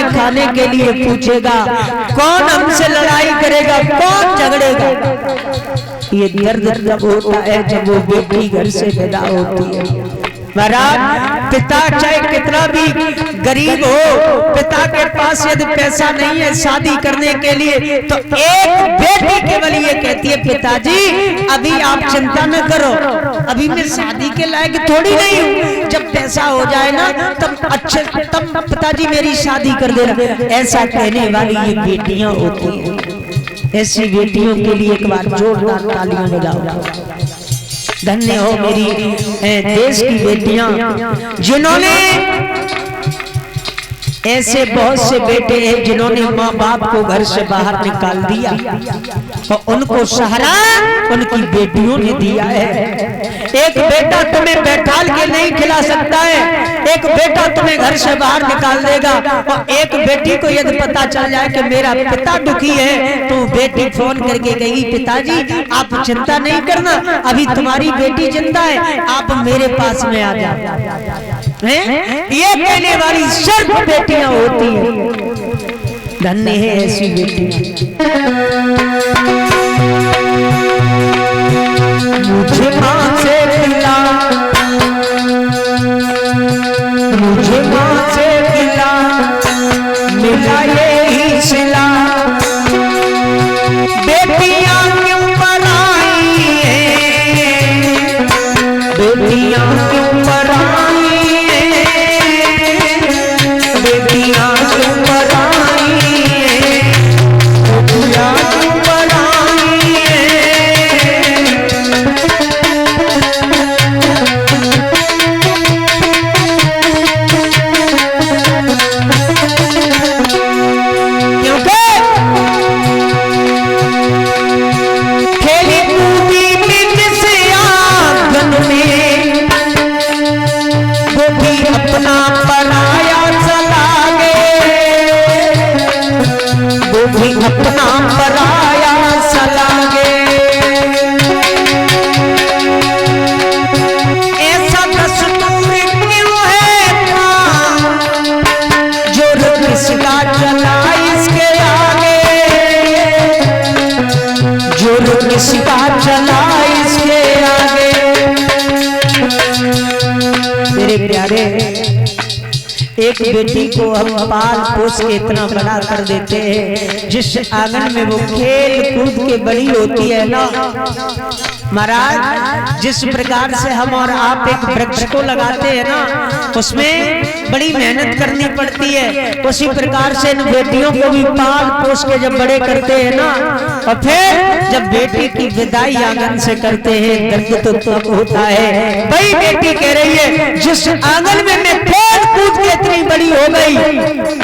हमें खाने के लिए पूछेगा, कौन हमसे लड़ाई करेगा, कौन झगड़ेगा। ये दर्द तब होता है जब वो बेटी घर से विदा होती है। महाराज पिता चाहे कितना भी गरीब हो, पिता के पास यदि पैसा नहीं है शादी करने के लिए, तो एक बेटी केवल ये कहती है, पिताजी अभी आप चिंता न करो, अभी मैं शादी के लायक थोड़ी नहीं हूँ, जब पैसा हो जाए ना तब पिताजी मेरी शादी कर देना। ऐसा कहने वाली ये बेटियां होती है। ऐसी बेटियों के लिए एक बार जोरदार तालियां बजाओ। धन्य हो मेरी देश की बेटियां, जिन्होंने ऐसे बहुत से बेटे हैं जिन्होंने माँ बाप को घर से बाहर निकाल दिया और उनको सहारा उनकी बेटियों ने दिया है। एक बेटा तुम्हें बैठाल के नहीं खिला सकता है, एक बेटा तुम्हें घर से बाहर निकाल देगा। और एक बेटी को यदि पता चल जाए कि मेरा पिता दुखी है, तो बेटी फोन करके कहेगी, पिताजी आप चिंता नहीं करना, अभी तुम्हारी बेटी जिंदा है, आप मेरे पास में आ जाओ। ये कहने वाली सिर्फ बेटियां होती हैं। धन्य है ऐसी बेटियां। मुझे मां से मिला, मुझे मां से मिला, मिला यही सिला, बेटियां क्यों पराई हैं, बेटियां क्यों पराई, अपना पराया सलागे। ऐसा दस्तूर क्यों है जो किसका चला इसके आगे, जो किसका चला इसके आगे। मेरे प्यारे, एक बेटी को हम पाल पोस के इतना बड़ा कर देते हैं, जिस आंगन में वो खेल कूद के बड़ी होती है ना महाराज, जिस प्रकार से हम और आप एक वृक्ष को लगाते हैं ना, उसमें बड़ी मेहनत करनी पड़ती है, उसी प्रकार से इन बेटियों को भी पाल पोस के जब बड़े करते हैं ना, और फिर जब बेटी की विदाई आंगन से करते हैं, दर्द तो तब होता है। वही बेटी कह रही है, जिस आंगन में मैं खेल कूद के इतनी बड़ी हो गई,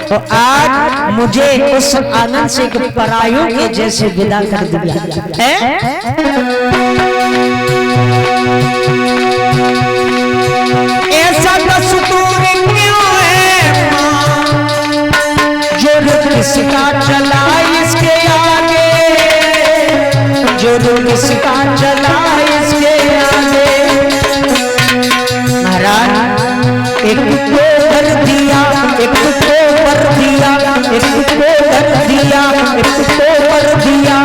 तो आज मुझे उस आंगन से परायों के जैसे विदा कर दिया है। ऐसा दस्तूर क्यों है जो किसका चला इसके आगे, जो किसका चला इसके आगे। महाराज एक को कर दिया, एक को कर दिया, एक को कर दिया, एक को कर दिया,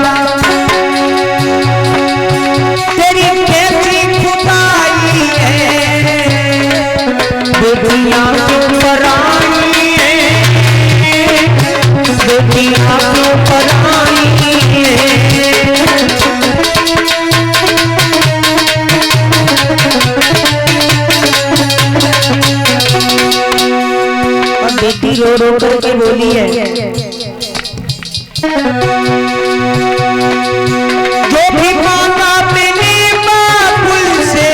तेरी कैसी खुदाई है, बेटियां क्यों पराई है, बेटियां क्यों पराई है। और बेटी रो रो करके बोली है, जो भी मांगा मैंने बाबुल से,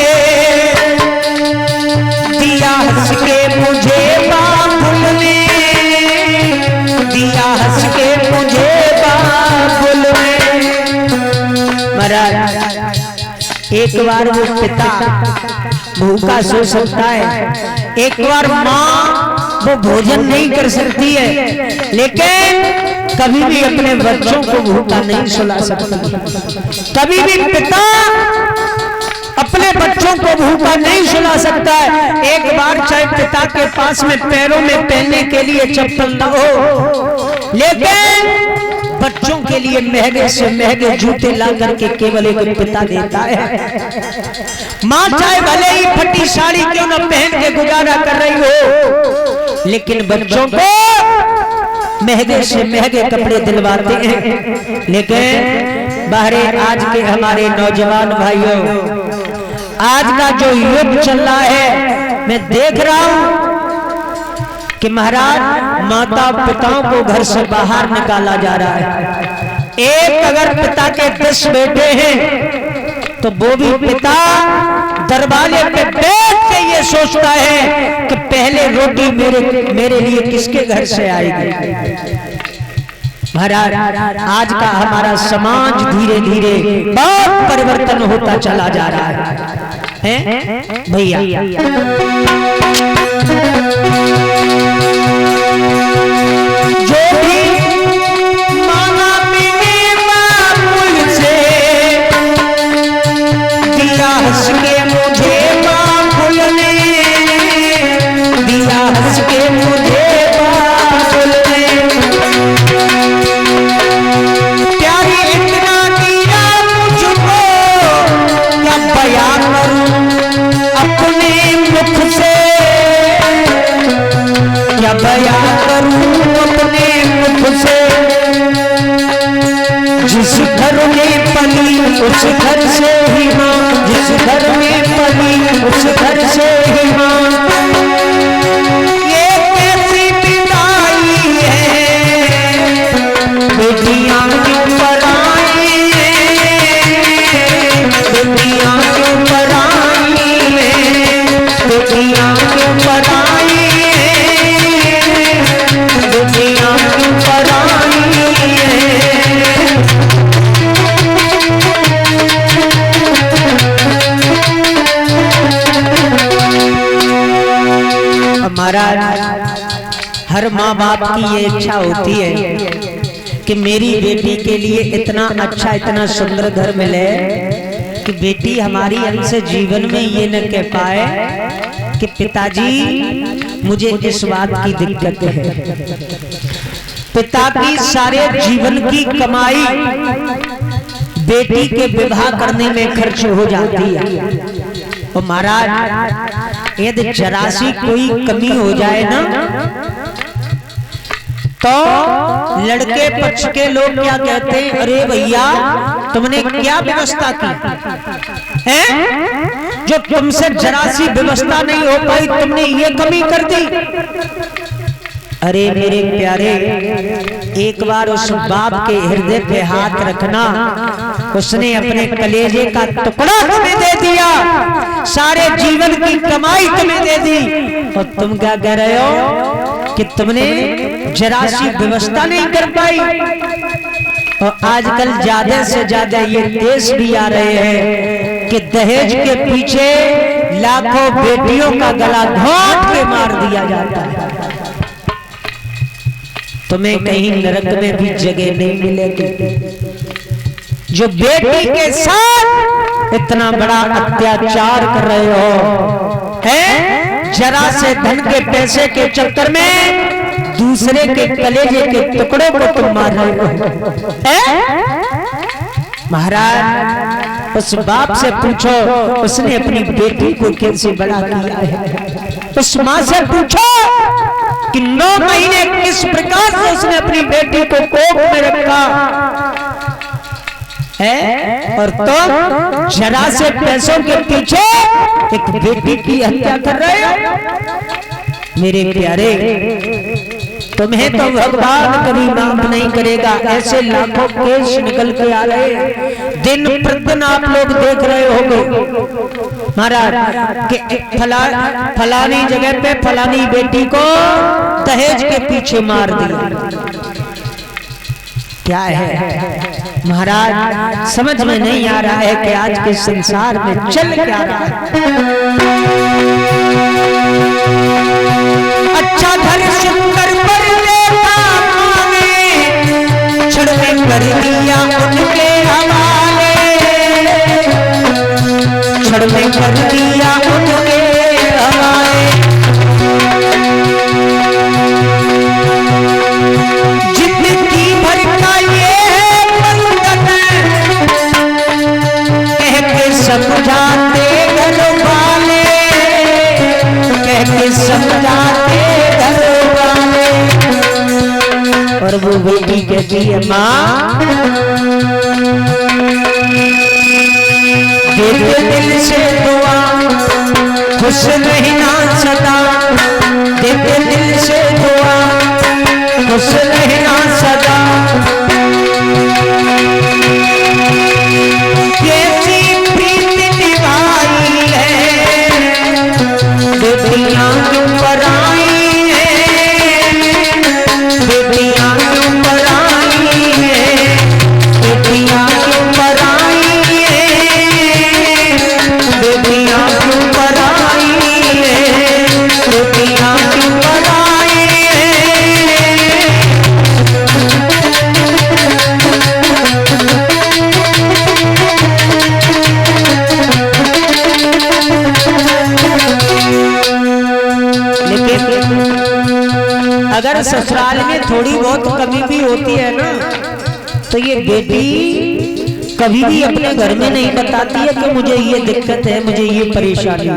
दिया हंस के मुझे बाबुल ने, दिया हंस के मुझे बाबुल ने। महाराज एक बार वो पिता भूखा सो सकता है, एक बार माँ वो भोजन नहीं कर सकती है, लेकिन कभी भी अपने बच्चों को भूखा नहीं सुला सकती। कभी भी पिता अपने बच्चों को भूखा नहीं सुला सकता है। एक बार चाहे पिता के पास में पैरों में पहनने के लिए चप्पल न हो, लेकिन बच्चों के लिए महंगे से महंगे जूते ला करके केवल एक पिता देता है। माँ चाहे भले ही फटी साड़ी क्यों न पहन के गुजारा कर रही हो, लेकिन बच्चों को महंगे से महंगे कपड़े दिलवाते हैं। लेकिन बाहरे आज के हमारे नौजवान भाइयों, आज का जो युग चल रहा है, मैं देख रहा हूं कि महाराज माता पिताओं को घर से बाहर निकाला जा रहा है। एक अगर पिता के 10 बेटे हैं तो वो भी पिता दरवाजे पे बैठ के ये सोचता है कि पहले रोटी मेरे लिए किसके घर से आएगी। महाराज आज का हमारा समाज धीरे धीरे बहुत परिवर्तन होता चला जा रहा है भैया। जो भी मांगा मैंने बाबुल से, दिया हंस के मुझे बाबुल ने, दिया हंस के मुझे बाबुल ने। प्यारी इतना दिया मुझको, क्या बयां करूं अपने मुख से, क्या बयां करूं अपने मुख से। जिस घर में पली उस घर से ही मां, जिस घर में पली उस घर से ही मां। ये कैसी बिदाई है, बेटियां क्यों पराई हैं, बेटियां क्यों पराई हैं, बेटियां क्यों पराई हैं, बेटियां क्यों पराई हैं। हमारा हर माँ बाप की ये इच्छा होती है कि मेरी बेटी के लिए इतना अच्छा इतना सुंदर घर मिले कि बेटी हमारी हमसे जीवन में ये न कह पाए कि पिताजी मुझे इस बात की दिक्कत है। पिता की सारे जीवन की कमाई बेटी के विवाह करने में खर्च हो जाती है। और महाराज यदि जरा सी कोई कमी हो जाए ना, तो लड़के पक्ष के लोग क्या कहते हैं, अरे भैया तुमने क्या व्यवस्था की है, जो तुमसे जरा सी व्यवस्था नहीं हो पाई तुमने ये कमी कर दी। अरे मेरे प्यारे, एक बार उस बाप के हृदय पे हाथ रखना, उसने अपने कलेजे का टुकड़ा तुम्हें दे दिया, सारे जीवन की कमाई तुम्हें दे दी, और तुम क्या कह रहे हो कि तुमने जरा सी व्यवस्था नहीं कर पाई। और आजकल ज्यादा से ज्यादा ये केस भी आ रहे हैं कि दहेज के पीछे लाखों बेटियों का गला घोंट के मार दिया जाता है। तुम्हें कहीं नरक में भी जगह नहीं मिलेगी। जो बेटी के साथ इतना बड़ा अत्याचार कर रहे हो, है जरा से धन के पैसे के चक्कर में दूसरे के कलेजे के टुकड़ों को तुम मार रहे हो। महाराज उस बाप से पूछो उसने अपनी बेटी को कैसे बड़ा किया है। उस माँ से पूछो कि 9 महीने किस प्रकार से उसने अपनी बेटी को कोख में रखा है, और तुम जरा से पैसों के पीछे एक बेटी की हत्या कर रहे हो। मेरे प्यारे, तुम्हें तो भगवान कभी माफ नहीं करेगा। ऐसे लाखों केस निकल के आ रहे हैं, दिन प्रतिदिन आप लोग देख रहे होंगे महाराज कि फलानी जगह पे फलानी बेटी को दहेज के पीछे मार दिया। क्या है महाराज, समझ में नहीं आ रहा है कि आज के संसार में चल क्या रहा है। अच्छा घर सुंदर पर देता माने, क्षण में कर दिया उनके हवाले, क्षण के समझाते घर वाले। और वो बेटी कहती है माँ देते दिल से दुआ, खुश रहना सदा, देते दिल से दुआ, खुश रहना सदा। कैसी प्रीत निभाई है, बेटियां क्यों पर आई है, बेटियां क्यों पर आई है, बेटियां क्यों पर आई है, बेटियां क्यों पर आई है, बेटियां क्यों पर आई है। अगर ससुराल में थोड़ी बहुत कमी भी होती है ना, तो ये बेटी कभी भी अपने घर में नहीं बताती है कि मुझे ये दिक्कत है, मुझे ये परेशानी है।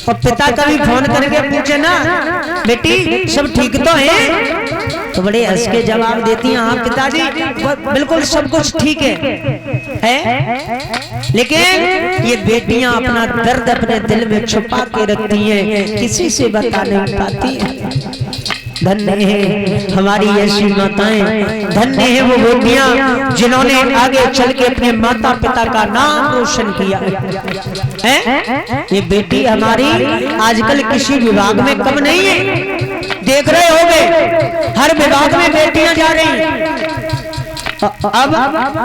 और पिता कभी फोन करके पूछे ना बेटी सब ठीक तो है, तो बड़े हंस के जवाब देती हैं हाँ पिताजी बिल्कुल सब कुछ ठीक है? लेकिन ये बेटियां अपना दर्द अपने दिल में छुपा के रखती हैं, किसी से बता नहीं पाती हैं। धन्य है हमारी ऐसी माताएं, धन्य है वो बेटियां जिन्होंने आगे चल के अपने माता पिता का नाम रोशन किया है। ये बेटी हमारी आजकल किसी विभाग में कम नहीं है, देख रहे होंगे हर विभाग में बेटियां जा रही हैं। अब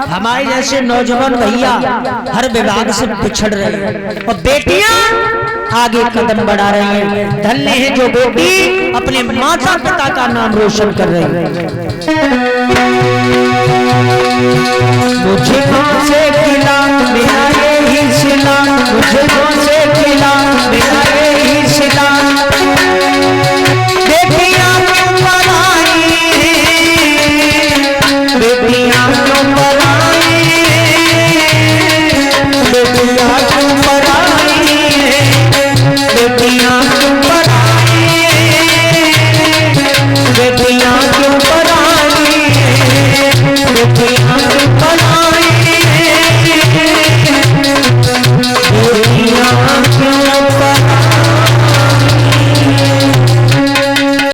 हमारे जैसे नौजवान भैया हर विभाग से पिछड़ रहे हैं और बेटियां आगे कदम बढ़ा रही हैं। धन्य है जो बेटी अपने माता पिता का नाम रोशन कर रही है। मुझे कौन से खिला मेरा ये ही सिला, मुझे कौन से खिला मेरा